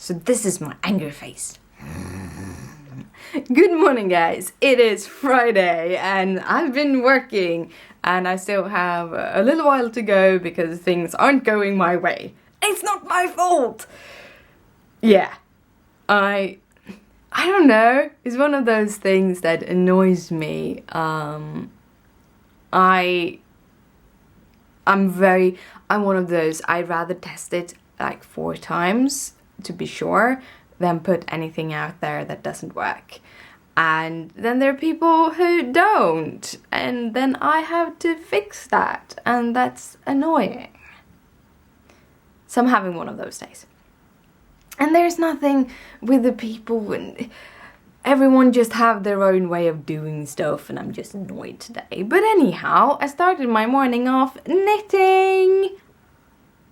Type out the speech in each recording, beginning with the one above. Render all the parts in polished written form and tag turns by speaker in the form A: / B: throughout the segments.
A: So this is my angry face. Good morning, guys. It is Friday and I've been working and I still have a little while to go because things aren't going my way. It's not my fault. Yeah. I don't know. It's one of those things that annoys me. I'm one of those, I'd rather test it like 4 times to be sure than put anything out there that doesn't work. And then there are people who don't, and then I have to fix that, and that's annoying. So I'm having one of those days. And there's nothing with the people, and everyone just have their own way of doing stuff, and I'm just annoyed today. But anyhow, I started my morning off knitting.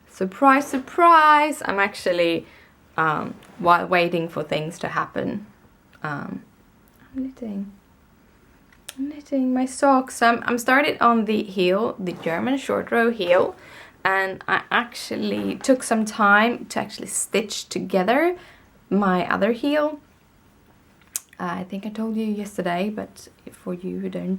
A: Surprise, surprise. I'm actually, while waiting for things to happen, I'm knitting my socks. I'm started on the heel, the German short row heel, and I actually took some time to actually stitch together my other heel. I think I told you yesterday, but for you who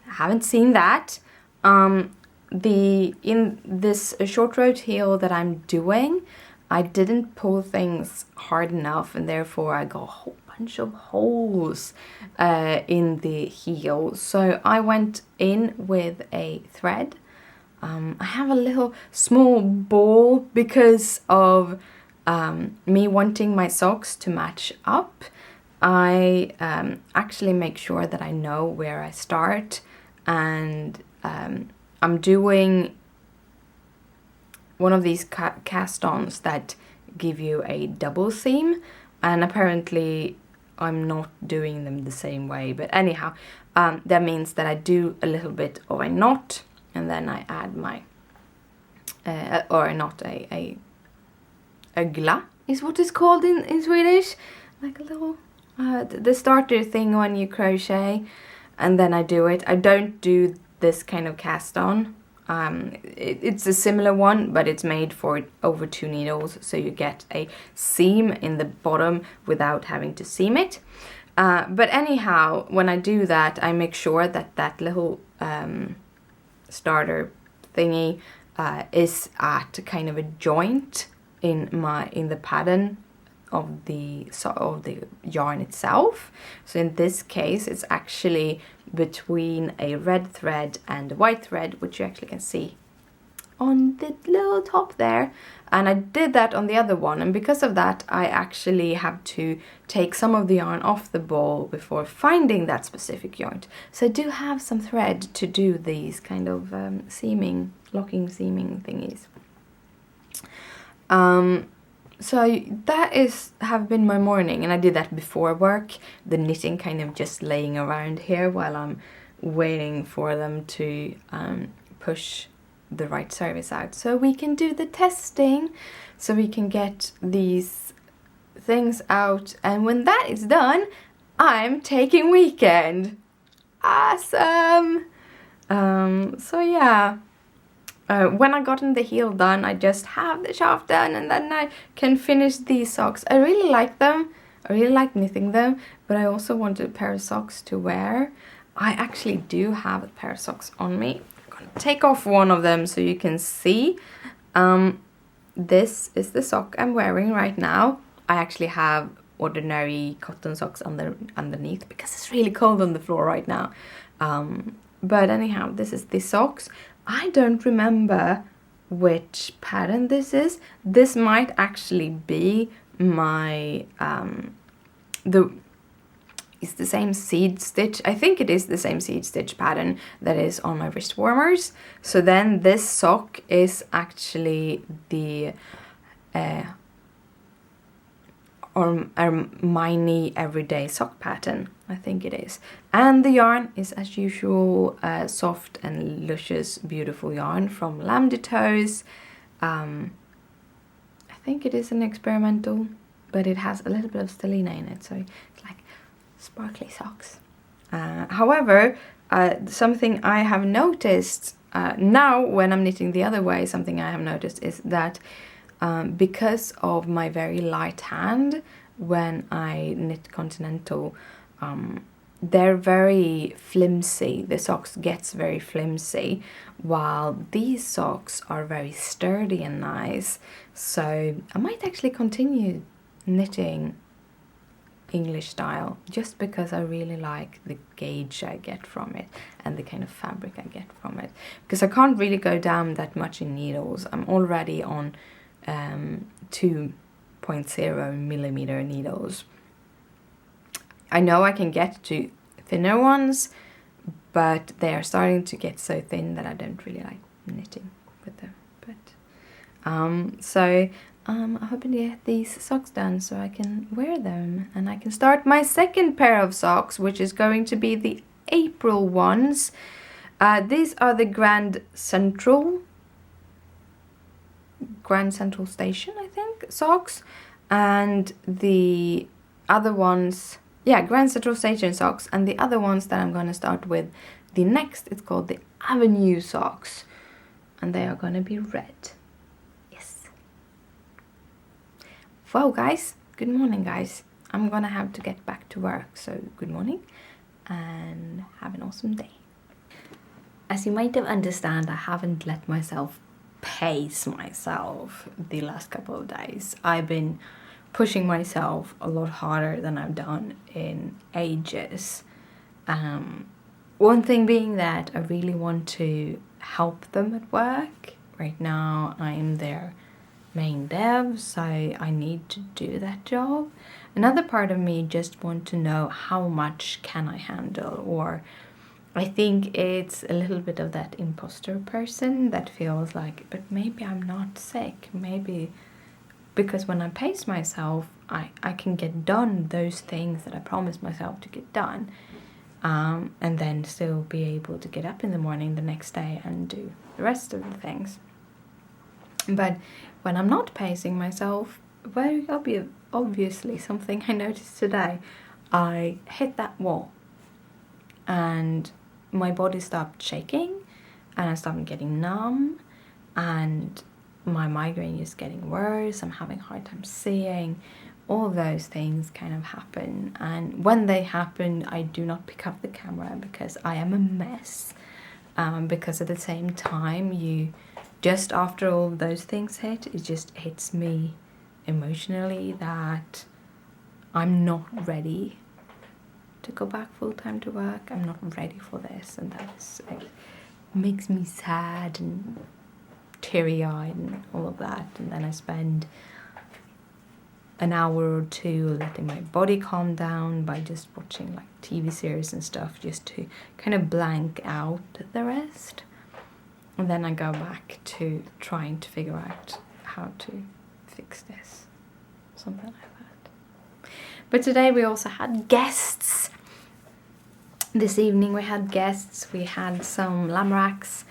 A: haven't seen that, in this short row heel that I'm doing, I didn't pull things hard enough, and therefore I got a whole bunch of holes in the heel. So I went in with a thread. I have a little small ball because of me wanting my socks to match up. I actually make sure that I know where I start, and I'm doing one of these cast-ons that give you a double seam, and apparently I'm not doing them the same way, but anyhow, that means that I do a little bit of a knot, and then I add my a ögla is what it's called in Swedish, like a little the starter thing when you crochet, and then I do it. I don't do this kind of cast on. It's a similar one, but it's made for over 2 needles, so you get a seam in the bottom without having to seam it. But anyhow, when I do that, I make sure that that little starter thingy is at kind of a joint in the pattern of the yarn itself. So in this case, it's actually between a red thread and a white thread, which you actually can see on the little top there. And I did that on the other one, and because of that I actually have to take some of the yarn off the ball before finding that specific joint. So I do have some thread to do these kind of locking seaming thingies. So that have been my morning, and I did that before work, the knitting kind of just laying around here while I'm waiting for them to push the right service out so we can do the testing, so we can get these things out, and when that is done, I'm taking weekend. Awesome! So yeah. When I gotten the heel done, I just have the shaft done, and then I can finish these socks. I really like them. I really like knitting them, but I also want a pair of socks to wear. I actually do have a pair of socks on me. I'm gonna take off one of them so you can see. This is the sock I'm wearing right now. I actually have ordinary cotton socks underneath because it's really cold on the floor right now. But anyhow, this is the socks. I don't remember which pattern this is. This might actually be my it's the same seed stitch. I think it is the same seed stitch pattern that is on my wrist warmers. So then this sock is actually the Hermione everyday sock pattern. I think it is. And the yarn is, as usual, soft and luscious, beautiful yarn from Lamb de Toes. I think it is an experimental, but it has a little bit of stellina in it, so it's like sparkly socks. However, something I have noticed now when I'm knitting the other way, something I have noticed is that because of my very light hand when I knit continental. They're very flimsy. The socks gets very flimsy, while these socks are very sturdy and nice. So I might actually continue knitting English style just because I really like the gauge I get from it and the kind of fabric I get from it, because I can't really go down that much in needles. I'm already on 2.0 millimeter needles. I know I can get to thinner ones, but they are starting to get so thin that I don't really like knitting with them. But I'm hoping to get these socks done so I can wear them, and I can start my second pair of socks, which is going to be the April ones. These are the Grand Central Station, I think, socks, and the other ones, yeah, Grand Central Station socks, and the other ones that I'm going to start with, the next, it's called the Avenue socks, and they are going to be red. Yes. Well, guys, good morning, guys. I'm going to have to get back to work, so good morning, and have an awesome day. As you might have understand, I haven't let myself pace myself the last couple of days. I've been pushing myself a lot harder than I've done in ages. One thing being that I really want to help them at work. Right now I'm their main dev, so I need to do that job. Another part of me just want to know how much can I handle, or I think it's a little bit of that imposter person that feels like, but maybe I'm not sick, maybe, because when I pace myself, I can get done those things that I promised myself to get done, and then still be able to get up in the morning the next day and do the rest of the things. But when I'm not pacing myself, very obviously something I noticed today, I hit that wall and my body stopped shaking and I started getting numb, and my migraine is getting worse. I'm having a hard time seeing. All those things kind of happen, and when they happen I do not pick up the camera because I am a mess, because at the same time, you just after all those things hit, it just hits me emotionally that I'm not ready to go back full-time to work. I'm not ready for this, and that is, it makes me sad and teary-eyed and all of that. And then I spend an hour or two letting my body calm down by just watching like TV series and stuff, just to kind of blank out the rest. And then I go back to trying to figure out how to fix this, something like that. But today we also had guests. This evening we had guests. We had some lamb racks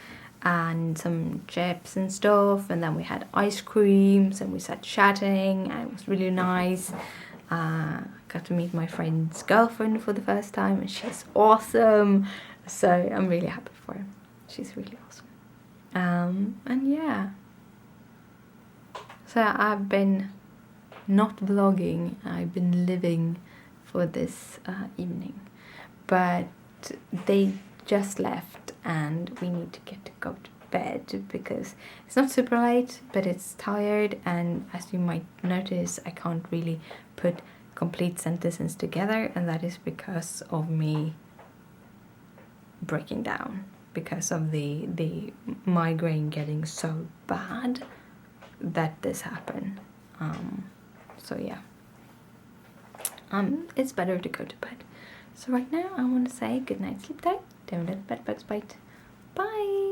A: and some chips and stuff, and then we had ice creams and we sat chatting, and it was really nice. Got to meet my friend's girlfriend for the first time, and she's awesome, so I'm really happy for her. She's really awesome. And yeah, so I've been not vlogging, I've been living for this evening, but they just left and we need to go to bed because it's not super late, but it's tired, and as you might notice, I can't really put complete sentences together, and that is because of me breaking down, because of the migraine getting so bad that this happened. So yeah, it's better to go to bed. So right now I want to say good night, sleep tight, don't let bed bugs bite. Bye.